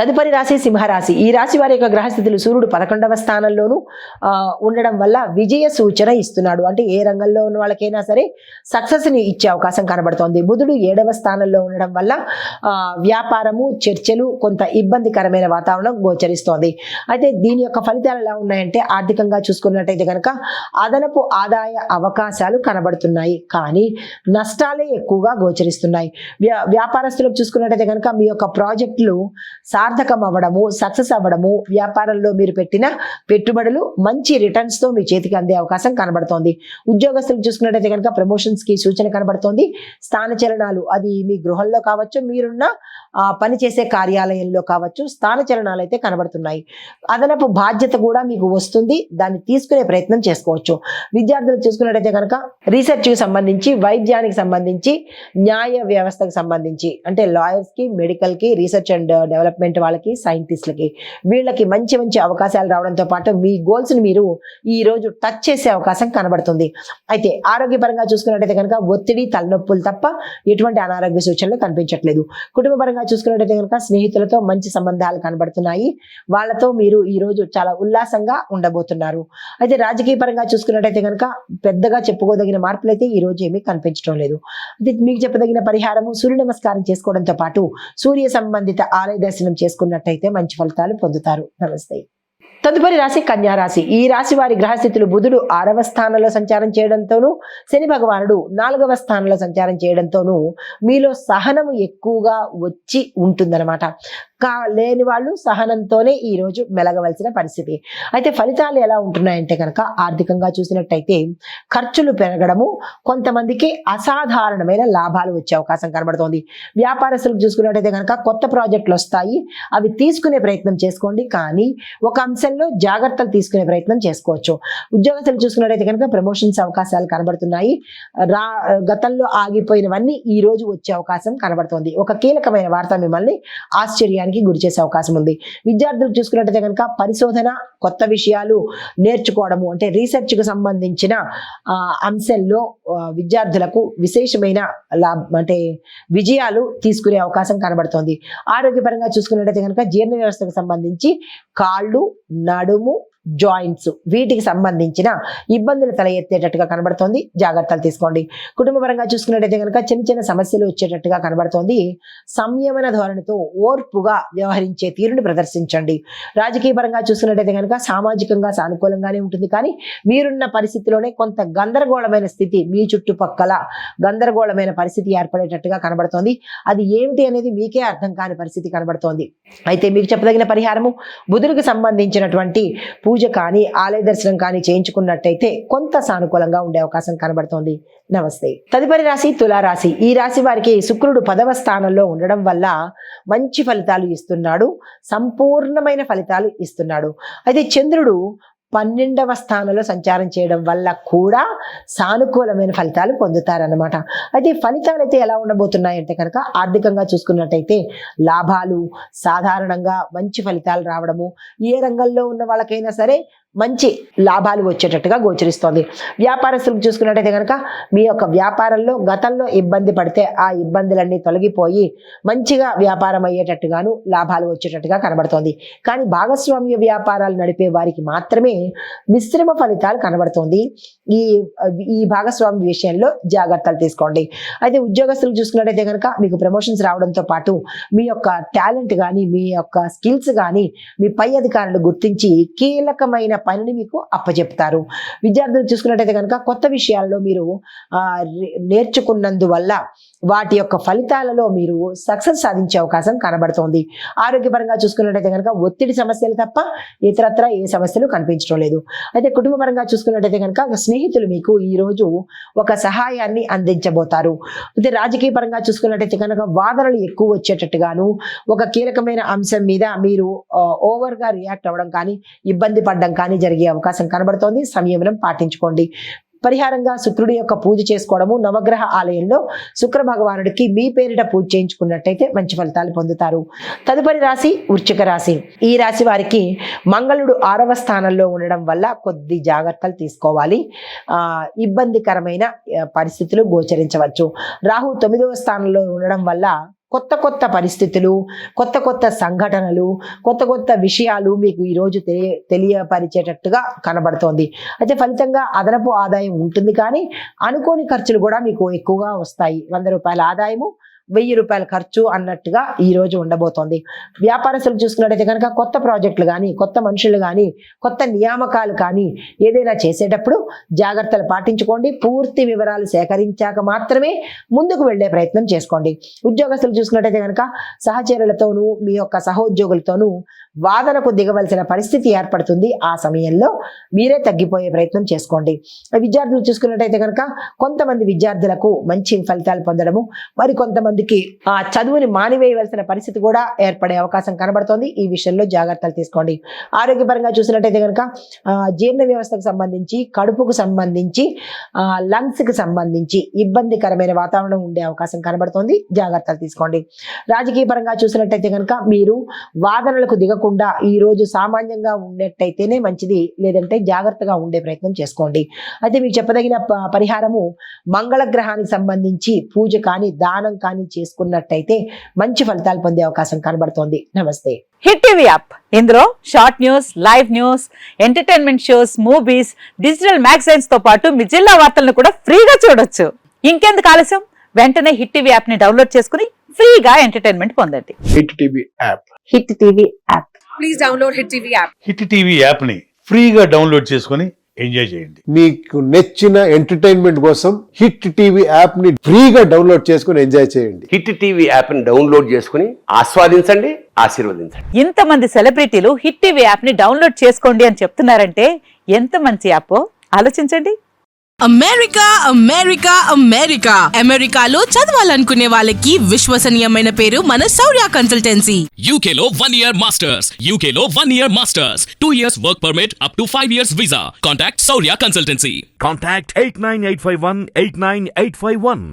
తదుపరి రాశి సింహరాశి. ఈ రాశి వారి యొక్క గ్రహస్థితులు సూర్యుడు 11వ స్థానంలోనూ ఉండడం వల్ల విజయ సూచన ఇస్తున్నాడు. అంటే ఏ రంగంలో ఉన్న వాళ్ళకైనా సరే సక్సెస్ని ఇచ్చే అవకాశం కనబడుతోంది. బుధుడు 7వ స్థానంలో ఉండడం వల్ల వ్యాపారము, చర్చలు, కొంత ఇబ్బందికరమైన వాతావరణం గోచరిస్తోంది. అయితే దీని యొక్క ఫలితాలు ఎలా ఉన్నాయంటే, ఆర్థికంగా చూసుకున్నట్టయితే కనుక అదనపు ఆదాయ అవకాశాలు కనబడుతున్నాయి, కానీ నష్టాలే ఎక్కువగా గోచరిస్తున్నాయి. వ్యాపారస్తులకు చూసుకున్నట్టయితే కనుక మీ యొక్క ప్రాజెక్టులు సార్థకం అవ్వడము, సక్సెస్ అవ్వడము, వ్యాపారంలో మీరు పెట్టిన పెట్టుబడులు మంచి రిటర్న్స్ తో మీ చేతికి అందే అవకాశం కనబడుతోంది. ఉద్యోగస్తులు చూసుకున్నట్టయితే కనుక ప్రమోషన్స్ కి సూచన కనబడుతోంది. స్థానచలనాలు, అది మీ గృహంలో కావచ్చు, మీరున్న పనిచేసే కార్యాలయంలో కావచ్చు, స్థానచలనాలు అయితే కనబడుతున్నాయి. అదనపు బాధ్యత కూడా మీకు వస్తుంది, దాన్ని తీసుకునే ప్రయత్నం చేసుకోవచ్చు. విద్యార్థులు చూసుకున్నట్టయితే కనుక రీసెర్చ్కి సంబంధించి, వైద్యానికి సంబంధించి, న్యాయ వ్యవస్థకు సంబంధించి, అంటే లాయర్స్కి, మెడికల్కి, రీసెర్చ్ అండ్ డెవలప్మెంట్ వాళ్ళకి, సైంటిస్టులకి, వీళ్ళకి మంచి మంచి అవకాశాలు రావడంతో పాటు మీ గోల్స్ని మీరు ఈ రోజు టచ్ చేసే అవకాశం కనబడుతుంది. అయితే ఆరోగ్యపరంగా చూసుకున్నట్టయితే కనుక ఒత్తిడి, తలనొప్పులు తప్ప ఎటువంటి అనారోగ్య సూచనలు కనిపించట్లేదు. కుటుంబ పరంగా చూసుకున్నట్టయితే కనుక స్నేహితులతో మంచి సంబంధాలు కనబడుతున్నాయి. వాళ్ళతో మీరు ఈ రోజు చాలా ఉల్లాసంగా ఉండబోతున్నారు. అయితే రాజకీయ పరంగా చూసుకున్నట్టయితే కనుక పెద్దగా చెప్పుకోదగిన మార్పులు అయితే ఈ రోజు ఏమీ కనిపించడం లేదు. అయితే మీకు చెప్పదగిన పరిహారము సూర్య నమస్కారం చేసుకోవడంతో పాటు సూర్య సంబంధిత ఆలయ దర్శనం చేసుకున్నట్టయితే మంచి ఫలితాలు పొందుతారు. నమస్తే. తదుపరి రాశి కన్యా రాశి. ఈ రాశి వారి గ్రహస్థితులు బుధుడు 6వ స్థానంలో సంచారం చేయడంతోనూ, శని భగవానుడు 4వ స్థానంలో సంచారం చేయడంతోనూ మీలో సహనము ఎక్కువగా వచ్చి ఉంటుందన్నమాట. లేని వాళ్ళు సహనంతోనే ఈ రోజు మెలగవలసిన పరిస్థితి. అయితే ఫలితాలు ఎలా ఉంటున్నాయంటే కనుక, ఆర్థికంగా చూసినట్టయితే ఖర్చులు పెరగడము, కొంతమందికి అసాధారణమైన లాభాలు వచ్చే అవకాశం కనబడుతోంది. వ్యాపారస్తులకు చూసుకున్నట్టయితే కనుక కొత్త ప్రాజెక్టులు వస్తాయి, అవి తీసుకునే ప్రయత్నం చేసుకోండి, కానీ ఒక అంశంలో జాగ్రత్తలు తీసుకునే ప్రయత్నం చేసుకోవచ్చు. ఉద్యోగస్తులు చూసుకున్నట్టయితే కనుక ప్రమోషన్స్ అవకాశాలు కనబడుతున్నాయి. గతంలో ఆగిపోయినవన్నీ ఈ రోజు వచ్చే అవకాశం కనబడుతోంది. ఒక కీలకమైన వార్త మిమ్మల్ని ఆశ్చర్యానికి గురి చేసే అవకాశం ఉంది. విద్యార్థులకు చూసుకున్నట్టయితే కనుక పరిశోధన, కొత్త విషయాలు నేర్చుకోవడము, అంటే రీసెర్చ్ కు సంబంధించిన అంశంలో విద్యార్థులకు విశేషమైన అంటే విజయాలు తీసుకునే అవకాశం కనబడుతోంది. ఆరోగ్యపరంగా చూసుకున్నట్టయితే కనుక జీర్ణ వ్యవస్థకు సంబంధించి కాళ్ళు, నడుము, జాయింట్స్, వీటికి సంబంధించిన ఇబ్బందులు తల ఎత్తేటట్టుగా కనబడుతోంది. జాగ్రత్తలు తీసుకోండి. కుటుంబ పరంగా చూసుకున్నట్టయితే కనుక చిన్న చిన్న సమస్యలు వచ్చేటట్టుగా కనబడుతోంది. సంయమన ధోరణితో ఓర్పుగా వ్యవహరించే తీరుని ప్రదర్శించండి. రాజకీయ పరంగా చూసుకున్నట్టయితే కనుక సామాజికంగా సానుకూలంగానే ఉంటుంది, కానీ మీరున్న పరిస్థితిలోనే కొంత గందరగోళమైన స్థితి, మీ చుట్టుపక్కల గందరగోళమైన పరిస్థితి ఏర్పడేటట్టుగా కనబడుతోంది. అది ఏమిటి అనేది మీకే అర్థం కాని పరిస్థితి కనబడుతోంది. అయితే మీకు చెప్పదగిన పరిహారము బుధుడికి సంబంధించినటువంటి పూజ కానీ, ఆలయ దర్శనం కానీ చేయించుకున్నట్టయితే కొంత సానుకూలంగా ఉండే అవకాశం కనబడుతోంది. నమస్తే. తదుపరి రాశి తులారాశి. ఈ రాశి వారికి శుక్రుడు 10వ స్థానంలో ఉండడం వల్ల మంచి ఫలితాలు ఇస్తున్నాడు, సంపూర్ణమైన ఫలితాలు ఇస్తున్నాడు. అయితే చంద్రుడు 12వ స్థానంలో సంచారం చేయడం వల్ల కూడా సానుకూలమైన ఫలితాలు పొందుతారన్నమాట. అయితే ఫలితాలు అయితే ఎలా ఉండబోతున్నాయంటే కనుక, ఆర్థికంగా చూసుకున్నట్టయితే లాభాలు, సాధారణంగా మంచి ఫలితాలు రావడము, ఏ రంగంలో ఉన్న వాళ్ళకైనా సరే మంచి లాభాలు వచ్చేటట్టుగా గోచరిస్తోంది. వ్యాపారస్తులకు చూసుకున్నట్టయితే కనుక మీ యొక్క వ్యాపారంలో గతంలో ఇబ్బంది పడితే ఆ ఇబ్బందులన్నీ తొలగిపోయి మంచిగా వ్యాపారం అయ్యేటట్టుగాను, లాభాలు వచ్చేటట్టుగా కనబడుతోంది. కానీ భాగస్వామ్య వ్యాపారాలు నడిపే వారికి మాత్రమే మిశ్రమ ఫలితాలు కనబడుతోంది. ఈ భాగస్వామ్య విషయంలో జాగ్రత్తలు తీసుకోండి. అయితే ఉద్యోగస్తులకు చూసుకున్నట్టయితే కనుక మీకు ప్రమోషన్స్ రావడంతో పాటు మీ యొక్క టాలెంట్ కానీ, మీ యొక్క స్కిల్స్ కానీ మీ పై అధికారులు గుర్తించి కీలకమైన పనిని మీకు అప్పచెప్తారు. విద్యార్థులు చూసుకున్నట్టయితే కనుక కొత్త విషయాల్లో మీరు నేర్చుకున్నందువల్ల వాటి యొక్క ఫలితాలలో మీరు సక్సెస్ సాధించే అవకాశం కనబడుతోంది. ఆరోగ్యపరంగా చూసుకున్నట్టయితే కనుక ఒత్తిడి సమస్యలు తప్ప ఇతరత్ర ఏ సమస్యలు కనిపించడం లేదు. అయితే కుటుంబ పరంగా చూసుకున్నట్టయితే కనుక స్నేహితులు మీకు ఈ రోజు ఒక సహాయాన్ని అందించబోతారు. అయితే రాజకీయ పరంగా చూసుకున్నట్టయితే కనుక వాదనలు ఎక్కువ వచ్చేటట్టుగాను, ఒక కీలకమైన అంశం మీద మీరు ఓవర్గా రియాక్ట్ అవ్వడం కానీ, ఇబ్బంది పడడం కానీ జరిగే అవకాశం కనబడుతోంది. సంయమనం పాటించుకోండి. పరిహారంగా శుక్రుడి యొక్క పూజ చేసుకోవడము, నవగ్రహ ఆలయంలో శుక్ర భగవానుడికి మీ పేరిట పూజ చేయించుకున్నట్టయితే మంచి ఫలితాలు పొందుతారు. తదుపరి రాశి వృశ్చిక రాశి. ఈ రాశి వారికి మంగళుడు 6వ స్థానంలో ఉండడం వల్ల కొద్ది జాగ్రత్తలు తీసుకోవాలి. ఇబ్బందికరమైన పరిస్థితులు గోచరించవచ్చు. రాహు 9వ స్థానంలో ఉండడం వల్ల కొత్త కొత్త పరిస్థితులు, కొత్త కొత్త సంఘటనలు, కొత్త కొత్త విషయాలు మీకు ఈరోజు తెలియపరిచేటట్టుగా కనబడుతోంది. అయితే ఫలితంగా అదనపు ఆదాయం ఉంటుంది, కానీ అనుకోని ఖర్చులు కూడా మీకు ఎక్కువగా వస్తాయి. 100 రూపాయల ఆదాయము, 1000 రూపాయల ఖర్చు అన్నట్టుగా ఈ రోజు ఉండబోతోంది. వ్యాపారస్తులు చూసుకున్నట్టయితే కనుక కొత్త ప్రాజెక్టులు కానీ, కొత్త మనుషులు కానీ, కొత్త నియామకాలు కానీ ఏదైనా చేసేటప్పుడు జాగ్రత్తలు పాటించుకోండి. పూర్తి వివరాలు సేకరించాక మాత్రమే ముందుకు వెళ్లే ప్రయత్నం చేసుకోండి. ఉద్యోగస్తులు చూసుకున్నట్టయితే కనుక సహచరులతోనూ, మీ యొక్క సహోద్యోగులతోనూ వాదనకు దిగవలసిన పరిస్థితి ఏర్పడుతుంది. ఆ సమయంలో మీరే తగ్గిపోయే ప్రయత్నం చేసుకోండి. విద్యార్థులు చూసుకున్నట్టయితే కనుక కొంతమంది విద్యార్థులకు మంచి ఫలితాలు పొందడము, మరి కొంతమందికి చదువుని మానివేయవలసిన పరిస్థితి కూడా ఏర్పడే అవకాశం కనబడుతోంది. ఈ విషయంలో జాగ్రత్తలు తీసుకోండి. ఆరోగ్యపరంగా చూసినట్టయితే కనుక జీర్ణ వ్యవస్థకు సంబంధించి, కడుపుకు సంబంధించి, లంగ్స్ కి సంబంధించి ఇబ్బందికరమైన వాతావరణం ఉండే అవకాశం కనబడుతోంది. జాగ్రత్తలు తీసుకోండి. రాజకీయ పరంగా చూసినట్టయితే కనుక మీరు వాదనలకు దిగకుండా ఈ రోజు సామాన్యంగా ఉండేట్టయితేనే మంచిది, లేదంటే జాగ్రత్తగా ఉండే ప్రయత్నం చేసుకోండి. అయితే మీకు చెప్పదగిన పరిహారము మంగళ గ్రహానికి సంబంధించి పూజ కానీ, దానం కానీ చేసుకున్నట్టయితే మంచి ఫలితాలు పొందే అవకాశం కనబడుతోంది. నమస్తే. హిట్ టీవీ యాప్, ఇందులో short news, live news, entertainment shows, movies, digital magazines తో పాటు మీ జిల్లా వార్తలను కూడా ఫ్రీగా చూడొచ్చు. ఇంకెందుకు ఆలస్యం, వెంటనే హిట్ టీవీ యాప్ ని డౌన్లోడ్ చేసుకుని ఫ్రీగా ఎంటర్టైన్మెంట్ పొందండి. Hit TV app. Hit TV app. Please download hit TV app. Hit TV app ని ఫ్రీగా డౌన్లోడ్ చేసుకొని ఎంజాయ్ చేయండి. మీకు నచ్చిన ఎంటర్టైన్మెంట్ కోసం హిట్ టీవీ యాప్ ని ఫ్రీగా డౌన్లోడ్ చేసుకొని ఎంజాయ్ చేయండి. హిట్ టీవీ యాప్ ని డౌన్లోడ్ చేసుకుని ఆస్వాదించండి, ఆశీర్వదించండి. ఇంతమంది సెలబ్రిటీలు హిట్ టీవీ యాప్ ని డౌన్లోడ్ చేసుకోండి అని చెప్తున్నారంటే ఎంత మంచి యాప్ ఆలోచించండి. అమెరికా అమెరికా అమెరికా అమెరికాలో చదవాలనుకునే వాళ్ళకి విశ్వసనీయమైన పేరు మన శౌర్య కన్సల్టెన్సీ. UK లో 1 year masters. UK లో 1 year masters. 2 years work permit up to 5 years visa. Contact Saurya Consultancy. Contact 89851 89851.